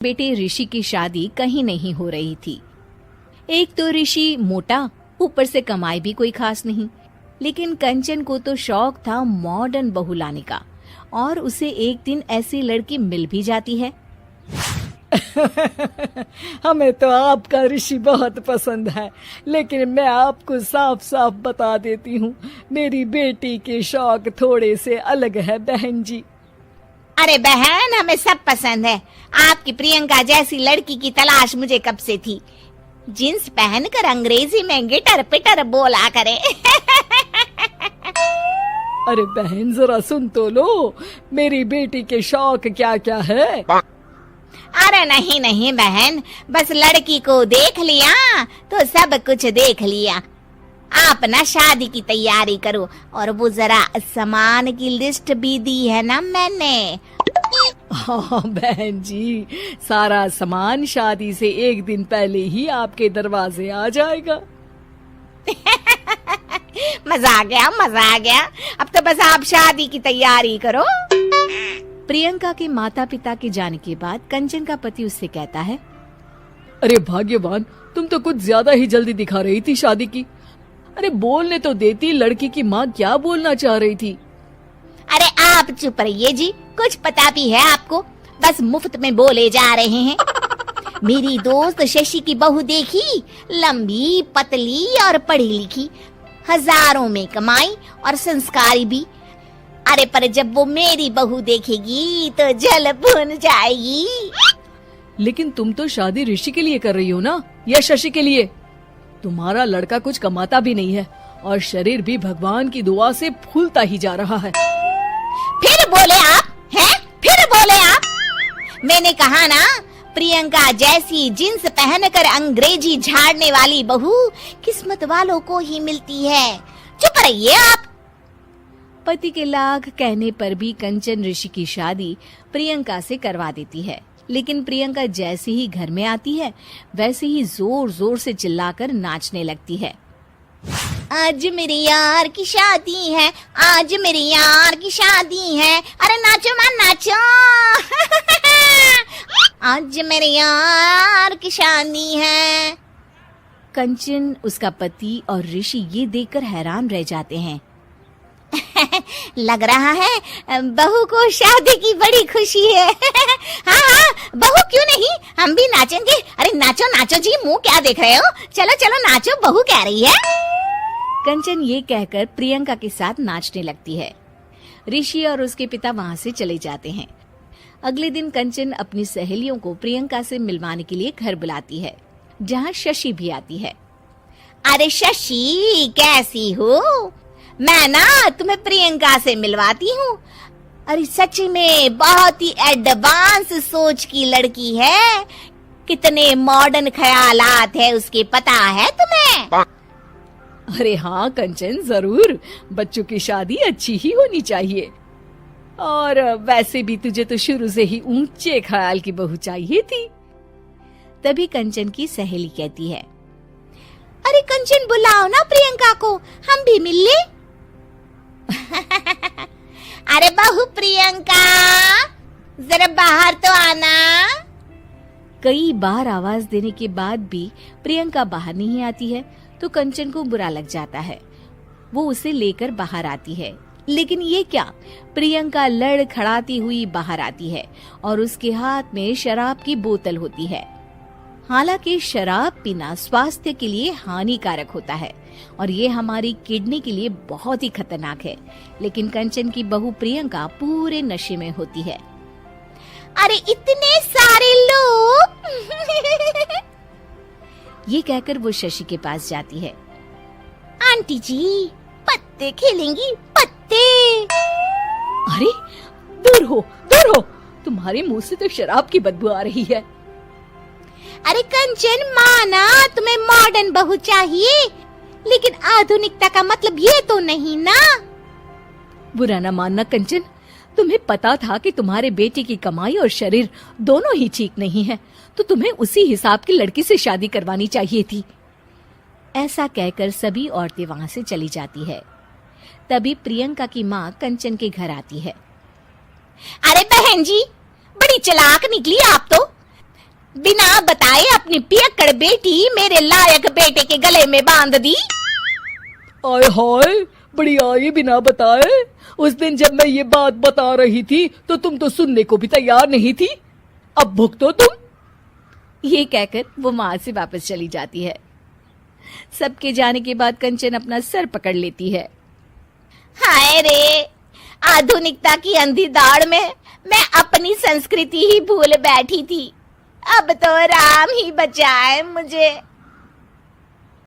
बेटे ऋषि की शादी कहीं नहीं हो रही थी। एक तो ऋषि मोटा, ऊपर से कमाई भी कोई खास नहीं। लेकिन कंचन को तो शौक था मॉडर्न बहू लाने का, और उसे एक दिन ऐसी लड़की मिल भी जाती है। हमें तो आपका ऋषि बहुत पसंद है, लेकिन मैं आपको साफ साफ बता देती हूँ, मेरी बेटी के शौक थोड़े से अलग है बहन जी। अरे बहन, हमें सब पसंद है। आपकी प्रियंका जैसी लड़की की तलाश मुझे कब से थी। जींस पहनकर अंग्रेजी में गिटर पिटर बोला करे। अरे बहन जरा सुन तो लो, मेरी बेटी के शौक क्या क्या है। अरे नहीं नहीं बहन, बस लड़की को देख लिया तो सब कुछ देख लिया। आप ना शादी की तैयारी करो, और वो जरा सामान की लिस्ट भी दी है ना मैंने। हाँ बहन जी, सारा सामान शादी से एक दिन पहले ही आपके दरवाजे आ जाएगा। मजा आ गया, मजा आ गया। अब तो बस आप शादी की तैयारी करो। प्रियंका के माता पिता के जाने के बाद कंचन का पति उससे कहता है, अरे भाग्यवान, तुम तो कुछ ज्यादा ही जल्दी दिखा रही थी शादी की। अरे बोलने तो देती, लड़की की माँ क्या बोलना चाह रही थी। अरे आप चुप रहिए जी, कुछ पता भी है आपको, बस मुफ्त में बोले जा रहे हैं। मेरी दोस्त शशि की बहू देखी, लंबी पतली और पढ़ी लिखी, हजारों में कमाई और संस्कारी भी। अरे पर जब वो मेरी बहू देखेगी तो जल भुन जाएगी। लेकिन तुम तो शादी ऋषि के लिए कर रही हो ना, या शशि के लिए? तुम्हारा लड़का कुछ कमाता भी नहीं है, और शरीर भी भगवान की दुआ से फूलता ही जा रहा है। फिर बोले आप हैं? फिर बोले आप? मैंने कहा ना, प्रियंका जैसी जींस पहनकर अंग्रेजी झाड़ने वाली बहू किस्मत वालों को ही मिलती है। चुप रहिए आप। पति के लाख कहने पर भी कंचन ऋषि की शादी प्रियंका से करवा देती है। लेकिन प्रियंका जैसे ही घर में आती है, वैसे ही जोर जोर से चिल्लाकर नाचने लगती है। आज मेरे यार की शादी है, आज मेरे यार की शादी है। अरे नाचो मां नाचो। आज मेरे यार की शादी है। कंचन, उसका पति और ऋषि ये देखकर हैरान रह जाते हैं। लग रहा है बहू को शादी की बड़ी खुशी है। हाँ हाँ, बहू क्यों नहीं, हम भी नाचेंगे। अरे नाचो नाचो जी, मुंह क्या देख रहे हो, चलो चलो नाचो, बहू कह रही है। कंचन ये कहकर प्रियंका के साथ नाचने लगती है। ऋषि और उसके पिता वहां से चले जाते हैं। अगले दिन कंचन अपनी सहेलियों को प्रियंका से मिलवाने के लिए घर बुलाती है, जहाँ शशि भी आती है। अरे शशि, कैसी हो? मैं ना तुम्हें प्रियंका से मिलवाती हूँ। अरे सच में बहुत ही एडवांस सोच की लड़की है। कितने मॉडर्न ख्यालात है उसके, पता है तुम्हें? अरे हाँ कंचन, जरूर। बच्चों की शादी अच्छी ही होनी चाहिए, और वैसे भी तुझे तो शुरू से ही ऊंचे ख्याल की बहू चाहिए थी। तभी कंचन की सहेली कहती है, अरे कंचन, बुलाओ ना प्रियंका को, हम भी मिल ले। अरे बहू प्रियंका, जरा बाहर तो आना। कई बार आवाज देने के बाद भी प्रियंका बाहर नहीं आती है, तो कंचन को बुरा लग जाता है। वो उसे लेकर बाहर आती है, लेकिन ये क्या, प्रियंका लड़खड़ाती हुई बाहर आती है और उसके हाथ में शराब की बोतल होती है। हालांकि शराब पीना स्वास्थ्य के लिए हानिकारक होता है, और ये हमारी किडनी के लिए बहुत ही खतरनाक है। लेकिन कंचन की बहू प्रियंका पूरे नशे में होती है। अरे इतने सारे लोग। ये कहकर वो शशि के पास जाती है। आंटी जी, पत्ते खेलेंगी, पत्ते। अरे दूर हो, दूर हो, तुम्हारे मुंह से तो शराब की बदबू आ रही है। अरे कंचन, माना तुम्हें मॉडर्न बहू चाहिए, लेकिन आधुनिकता का मतलब ये तो नहीं ना। बुरा न मानना कंचन, तुम्हें पता था कि तुम्हारे बेटे की कमाई और शरीर दोनों ही ठीक नहीं है, तो तुम्हें उसी हिसाब की लड़की से शादी करवानी चाहिए थी। ऐसा कहकर सभी औरतें वहां से चली जाती है। तभी प्रियंका की माँ कंचन के घर आती है। अरे बहन जी, बड़ी चालाक निकली आप तो। बिना बताए अपनी पियक्कड़ बेटी मेरे लायक बेटे के गले में बांध दी। आय हाय, बड़ी आई बिना बताए। उस दिन जब मैं ये बात बता रही थी तो तुम तो सुनने को भी तैयार नहीं थी। अब भुगतो तुम। ये कहकर वो वहां से वापस चली जाती है। सबके जाने के बाद कंचन अपना सर पकड़ लेती है। हाय रे, आधुनिकता की अंधी दौड़ में मैं अपनी संस्कृति ही भूल बैठी थी। अब तो राम ही बचाए मुझे।